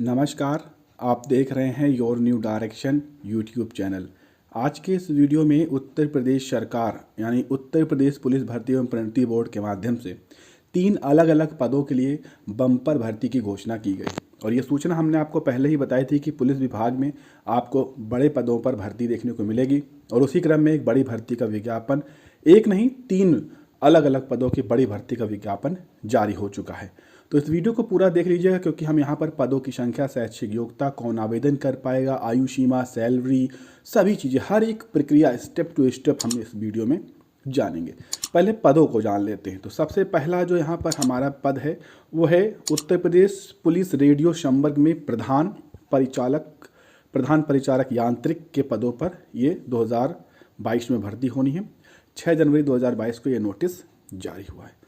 नमस्कार। आप देख रहे हैं your new direction YouTube channel. आज के इस वीडियो में उत्तर प्रदेश सरकार यानी उत्तर प्रदेश पुलिस भर्ती एवं प्रोन्नति बोर्ड के माध्यम से 3 अलग अलग पदों के लिए बम्पर भर्ती की घोषणा की गई और ये सूचना हमने आपको पहले ही बताई थी कि पुलिस विभाग में आपको बड़े पदों पर भर्ती देखने को मिलेगी और उसी क्रम में एक बड़ी भर्ती का विज्ञापन, एक नहीं 3 अलग अलग पदों की बड़ी भर्ती का विज्ञापन जारी हो चुका है। तो इस वीडियो को पूरा देख लीजिएगा क्योंकि हम यहाँ पर पदों की संख्या, शैक्षिक योग्यता, कौन आवेदन कर पाएगा, आयु सीमा, सैलरी, सभी चीज़ें, हर एक प्रक्रिया स्टेप टू स्टेप हम इस वीडियो में जानेंगे। पहले पदों को जान लेते हैं। तो सबसे पहला जो यहाँ पर हमारा पद है वो है उत्तर प्रदेश पुलिस रेडियो संवर्ग में प्रधान परिचारक यांत्रिक के पदों पर ये 2022 में भर्ती होनी है। 6 जनवरी 2022 को ये नोटिस जारी हुआ है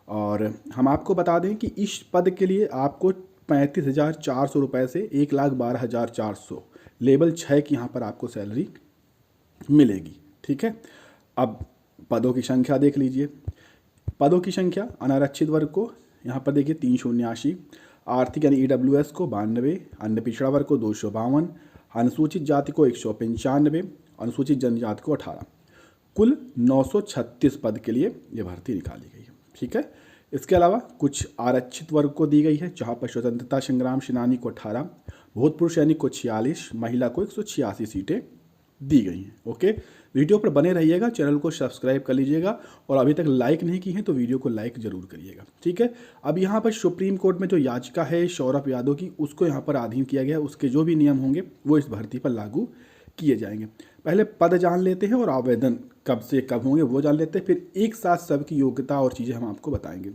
और हम आपको बता दें कि इस पद के लिए आपको 35,400 रुपये से 1,12,400 लेवल 6 की यहाँ पर आपको सैलरी मिलेगी। ठीक है, अब पदों की संख्या देख लीजिए। पदों की संख्या अनारक्षित वर्ग को यहाँ पर देखिए 379, आर्थिक यानी EWS को 92, अन्य पिछड़ा वर्ग को 252, अनुसूचित जाति को 195, अनुसूचित जनजाति को 18, कुल 936 पद के लिए ये भर्ती निकाली गई है। ठीक है, इसके अलावा कुछ आरक्षित वर्ग को दी गई है जहाँ पर स्वतंत्रता संग्राम सेनानी को 18, भूतपूर्व सैनिक को 46, महिला को 186 सीटें दी गई हैं। ओके, वीडियो पर बने रहिएगा, चैनल को सब्सक्राइब कर लीजिएगा और अभी तक लाइक नहीं की है तो वीडियो को लाइक जरूर करिएगा। ठीक है, अब यहाँ पर सुप्रीम कोर्ट में जो याचिका है सौरभ यादव की, उसको यहाँ पर अधीन किया गया है। उसके जो भी नियम होंगे वो इस भर्ती पर लागू किए जाएंगे। पहले पद जान लेते हैं और आवेदन कब से कब होंगे वो जान लेते हैं, फिर एक साथ सबकी योग्यता और चीज़ें हम आपको बताएंगे।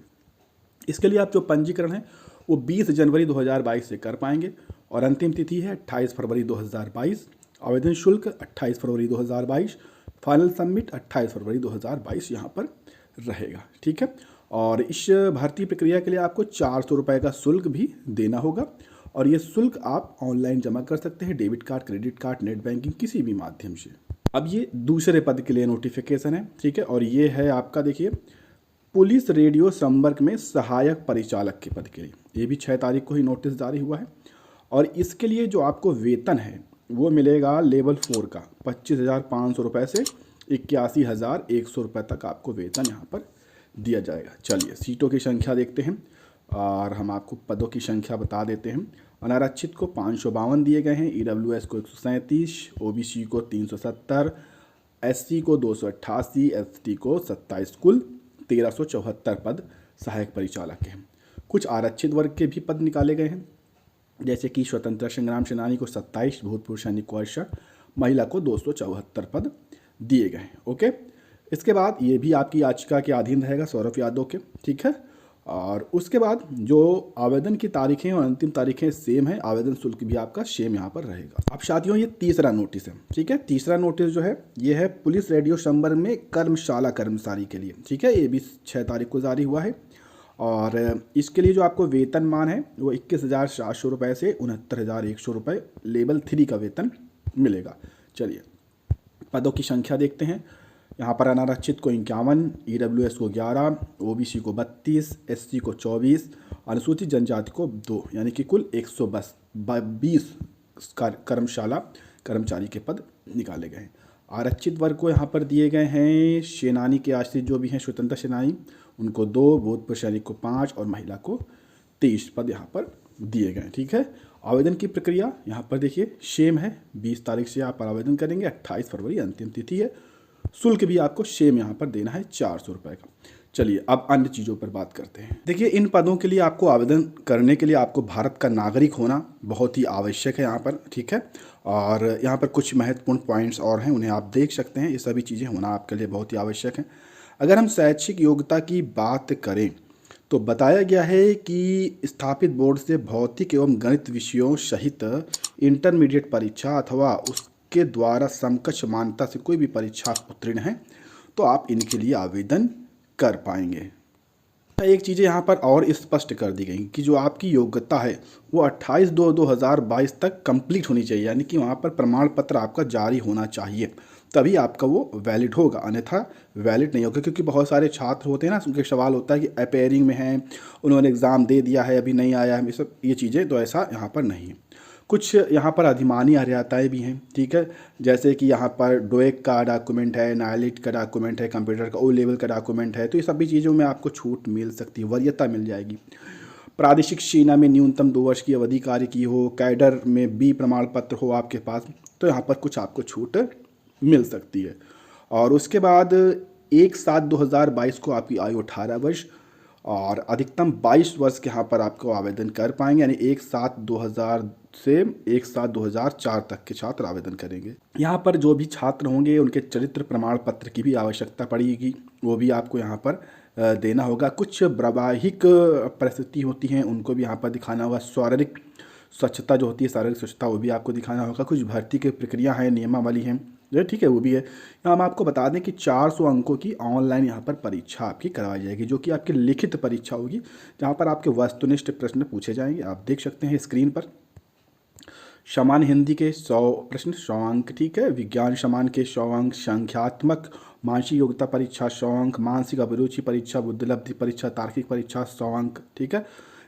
इसके लिए आप जो पंजीकरण है वो 20 जनवरी 2022 से कर पाएंगे और अंतिम तिथि है 28 फरवरी 2022। आवेदन शुल्क 28 फरवरी 2022, फाइनल सबमिट 28 फरवरी 2022 यहाँ पर रहेगा। ठीक है, और इस भर्ती प्रक्रिया के लिए आपको 400 रुपये का शुल्क भी देना होगा और ये शुल्क आप ऑनलाइन जमा कर सकते हैं, debit card, credit card, net banking, किसी भी माध्यम से। अब ये दूसरे पद के लिए नोटिफिकेशन है। ठीक है, और ये है आपका देखिए पुलिस रेडियो संवर्ग में सहायक परिचालक के पद के लिए। ये भी 6 तारीख को ही नोटिस जारी हुआ है और इसके लिए जो आपको वेतन है वो मिलेगा लेवल 4 का 25,500 रुपये से 81,100 रुपये तक आपको वेतन यहाँ पर दिया जाएगा। चलिए सीटों की संख्या देखते हैं और हम आपको पदों की संख्या बता देते हैं। अनारक्षित को 552 दिए गए हैं, EWS को 137, OBC को 370, SC को 288, ST को 27, कुल 1374 पद सहायक परिचालक के हैं। कुछ आरक्षित वर्ग के भी पद निकाले गए हैं जैसे कि स्वतंत्रता संग्राम सेनानी को 27, भूतपूर्व सैनिक को 68, महिला को 274 पद दिए गए हैं। ओके, इसके बाद ये भी आपकी याचिका के अधीन रहेगा सौरभ यादव के। ठीक है, और उसके बाद जो आवेदन की तारीखें और अंतिम तारीखें सेम है, आवेदन शुल्क भी आपका सेम यहाँ पर रहेगा। अब साथियों ये तीसरा नोटिस है। ठीक है, तीसरा नोटिस जो है ये है पुलिस रेडियो संवर्ग में कर्मशाला कर्मचारी के लिए। ठीक है, ये भी 6 तारीख को जारी हुआ है और इसके लिए जो आपको वेतनमान है वो 21,700 रुपये से 69,100 रुपये लेवल 3 का वेतन मिलेगा। चलिए पदों की संख्या देखते हैं। यहाँ पर अनारक्षित को 51, EWS को 11, OBC को 32, SC को 24, अनुसूचित जनजाति को 2, यानी कि कुल 120 कर्मशाला कर्मचारी के पद निकाले गए हैं। आरक्षित वर्ग को यहाँ पर दिए गए हैं सेनानी के आश्रित जो भी हैं स्वतंत्रता सेनानी, उनको 2, भूतपूर्व सैनिक को 5 और महिला को 23 पद यहाँ पर दिए गए। ठीक है, आवेदन की प्रक्रिया यहाँ पर देखिए सेम है। 20 तारीख से आप आवेदन करेंगे, 28 फरवरी अंतिम तिथि है। शुल्क भी आपको सेम यहाँ पर देना है 400 रुपये का। चलिए अब अन्य चीज़ों पर बात करते हैं। देखिए इन पदों के लिए आपको आवेदन करने के लिए आपको भारत का नागरिक होना बहुत ही आवश्यक है यहाँ पर। ठीक है, और यहाँ पर कुछ महत्वपूर्ण पॉइंट्स और हैं, उन्हें आप देख सकते हैं। ये सभी चीज़ें होना आपके लिए बहुत ही आवश्यक है। अगर हम शैक्षिक योग्यता की बात करें तो बताया गया है कि स्थापित बोर्ड से भौतिक एवं गणित विषयों सहित इंटरमीडिएट परीक्षा अथवा उसके द्वारा समकक्ष मान्यता से कोई भी परीक्षा उत्तीर्ण है तो आप इनके लिए आवेदन कर पाएंगे। एक चीज़ें यहाँ पर और स्पष्ट कर दी गई कि जो आपकी योग्यता है वो 28/2/2022 तक कंप्लीट होनी चाहिए, यानी कि वहाँ पर प्रमाण पत्र आपका जारी होना चाहिए। तभी आपका वो वैलिड होगा, अन्यथा वैलिड नहीं होगा। क्योंकि बहुत सारे छात्र होते हैं ना, उनके सवाल होता है कि अपेयरिंग में हैं, उन्होंने एग्ज़ाम दे दिया है, अभी नहीं आया है, ये चीज़ें, तो ऐसा यहाँ पर नहीं है। कुछ यहाँ पर अधिमानी अर्हताएँ भी हैं, ठीक है, जैसे कि यहाँ पर डोएक का डॉक्यूमेंट है, नाइलिट का डॉक्यूमेंट है, कंप्यूटर का ओ लेवल का डॉक्यूमेंट है, तो ये सभी चीज़ों में आपको छूट मिल सकती है, वरीयता मिल जाएगी। प्रादेशिक सेना में न्यूनतम 2 वर्ष की अवधि कार्य की हो, कैडर में बी प्रमाण पत्र हो आपके पास, तो यहाँ पर कुछ आपको छूट मिल सकती है। और उसके बाद 1/7/2022 को आपकी आयु 18 वर्ष और अधिकतम 22 वर्ष के यहाँ पर आपको आवेदन कर पाएंगे, यानी 1/7/2000 से 1/7/2004 तक के छात्र आवेदन करेंगे। यहाँ पर जो भी छात्र होंगे उनके चरित्र प्रमाण पत्र की भी आवश्यकता पड़ेगी, वो भी आपको यहाँ पर देना होगा। कुछ वैवाहिक परिस्थिति होती हैं, उनको भी यहाँ पर दिखाना होगा। शारीरिक स्वच्छता जो होती है, शारीरिक स्वच्छता, वो भी आपको दिखाना होगा। कुछ भर्ती की प्रक्रिया है, नियमावली है, ठीक है, वो भी है। यहाँ हम आपको बता दें कि 400 अंकों की ऑनलाइन यहाँ पर परीक्षा आपकी करवाई जाएगी, जो कि आपकी लिखित परीक्षा होगी, जहाँ पर आपके वस्तुनिष्ठ प्रश्न पूछे जाएंगे। आप देख सकते हैं स्क्रीन पर। सामान्य हिंदी के 100 प्रश्न, 100 अंक, ठीक है। विज्ञान सामान्य के 100 अंक। संख्यात्मक मानसिक योग्यता परीक्षा 100 अंक। मानसिक अभिरुचि परीक्षा, बुद्धिलब्धि परीक्षा, तार्किक परीक्षा 100 अंक, ठीक है,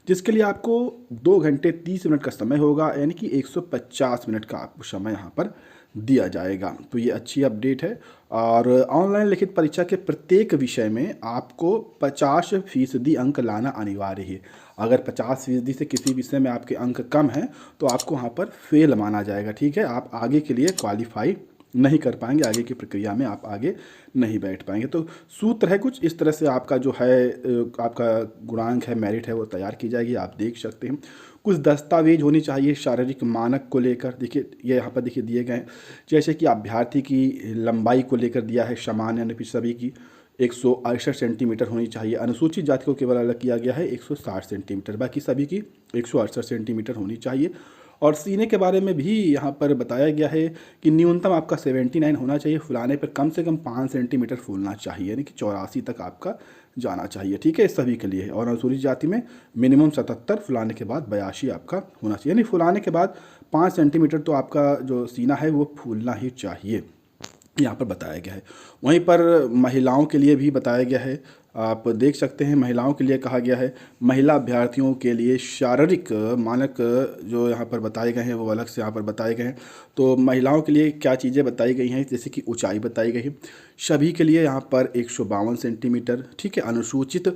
जिसके लिए आपको 2 घंटे 30 मिनट का समय होगा, यानी कि 150 मिनट का आपको समय यहाँ पर दिया जाएगा। तो ये अच्छी अपडेट है। और ऑनलाइन लिखित परीक्षा के प्रत्येक विषय में आपको 50% अंक लाना अनिवार्य है। अगर 50% से किसी विषय में आपके अंक कम हैं तो आपको वहाँ पर फेल माना जाएगा, ठीक है, आप आगे के लिए क्वालिफाई नहीं कर पाएंगे, आगे की प्रक्रिया में आप आगे नहीं बैठ पाएंगे। तो सूत्र है कुछ इस तरह से आपका जो है आपका गुणांक है, मेरिट है, वो तैयार की जाएगी। आप देख सकते हैं कुछ दस्तावेज होनी चाहिए शारीरिक मानक को लेकर। देखिए ये यहाँ पर देखिए दिए गए हैं, जैसे कि अभ्यर्थी की लंबाई को लेकर दिया है, सामान्य यानी सभी की 168 सेंटीमीटर होनी चाहिए। अनुसूचित जाति को केवल अलग किया गया है 160 सेंटीमीटर, बाकी सभी की 168 सेंटीमीटर होनी चाहिए। और सीने के बारे में भी यहाँ पर बताया गया है कि न्यूनतम आपका 79 होना चाहिए, फुलाने पर कम से कम 5 सेंटीमीटर फूलना चाहिए, यानी कि 84 तक आपका जाना चाहिए, ठीक है, सभी के लिए। और अनुसूचित जाति में मिनिमम 77, फुलाने के बाद 82 आपका होना चाहिए, यानी फुलाने के बाद 5 सेंटीमीटर तो आपका जो सीना है वो फूलना ही चाहिए, यहाँ पर बताया गया है। वहीं पर महिलाओं के लिए भी बताया गया है, आप देख सकते हैं महिलाओं के लिए कहा गया है, महिला अभ्यर्थियों के लिए शारीरिक मानक जो यहाँ पर बताए गए हैं वो अलग से यहाँ पर बताए गए हैं। तो महिलाओं के लिए क्या चीज़ें बताई गई हैं, जैसे कि ऊंचाई बताई गई है सभी के लिए यहाँ पर 152 सेंटीमीटर, ठीक है। अनुसूचित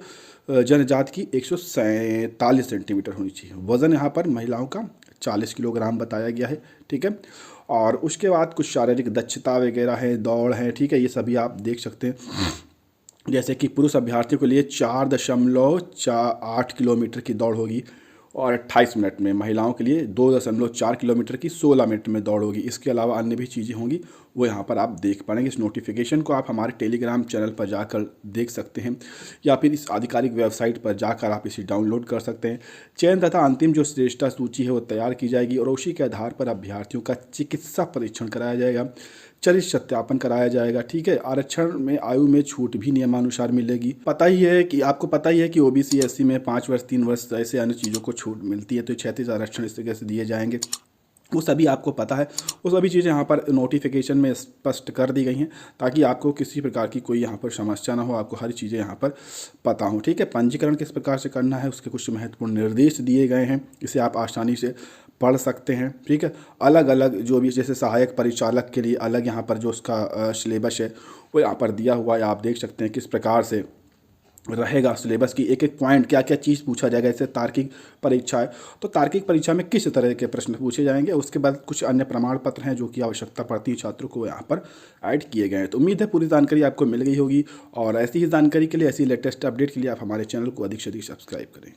जनजाति की 147 सेंटीमीटर होनी चाहिए। वज़न यहाँ पर महिलाओं का 40 किलोग्राम बताया गया है, ठीक है। और उसके बाद कुछ शारीरिक दक्षता वगैरह है, दौड़ है, ठीक है, ये सभी आप देख सकते हैं। जैसे कि पुरुष अभ्यर्थियों के लिए 4.8 किलोमीटर की दौड़ होगी और 28 मिनट में, महिलाओं के लिए 2.4 किलोमीटर की 16 मिनट में दौड़ होगी। इसके अलावा अन्य भी चीज़ें होंगी, वो यहाँ पर आप देख पाएंगे। इस नोटिफिकेशन को आप हमारे टेलीग्राम चैनल पर जाकर देख सकते हैं, या फिर इस आधिकारिक वेबसाइट पर जाकर आप इसे डाउनलोड कर सकते हैं। चयन तथा अंतिम जो श्रेष्ठता सूची है वो तैयार की जाएगी और उसी के आधार पर अभ्यर्थियों का चिकित्सा परीक्षण कराया जाएगा, चरित्र सत्यापन कराया जाएगा, ठीक है। आरक्षण में आयु में छूट भी नियमानुसार मिलेगी। पता ही है कि आपको पता ही है कि ओबीसी एससी में 5 वर्ष 3 वर्ष ऐसे अन्य चीज़ों को छूट मिलती है, तो 36 आरक्षण इस तरीके से दिए जाएंगे, वो सभी आपको पता है। वो सभी चीज़ें यहाँ पर नोटिफिकेशन में स्पष्ट कर दी गई हैं ताकि आपको किसी प्रकार की कोई यहाँ पर समस्या ना हो, आपको हर चीज़ें यहाँ पर पता हो, ठीक है। पंजीकरण किस प्रकार से करना है उसके कुछ महत्वपूर्ण निर्देश दिए गए हैं, इसे आप आसानी से पढ़ सकते हैं, ठीक है। अलग अलग जो भी, जैसे सहायक परिचालक के लिए अलग यहाँ पर जो उसका सिलेबस है वो यहाँ पर दिया हुआ है, आप देख सकते हैं किस प्रकार से रहेगा सिलेबस की, एक एक पॉइंट क्या क्या चीज़ पूछा जाएगा। जैसे तार्किक परीक्षा है तो तार्किक परीक्षा में किस तरह के प्रश्न पूछे जाएंगे, उसके बाद कुछ अन्य प्रमाण पत्र हैं जो कि आवश्यकता पड़ती है छात्रों को, यहाँ पर ऐड किए गए हैं। तो उम्मीद है पूरी जानकारी आपको मिल गई होगी, और ऐसी ही जानकारी के लिए, ऐसी लेटेस्ट अपडेट के लिए आप हमारे चैनल को अधिक से अधिक सब्सक्राइब करें।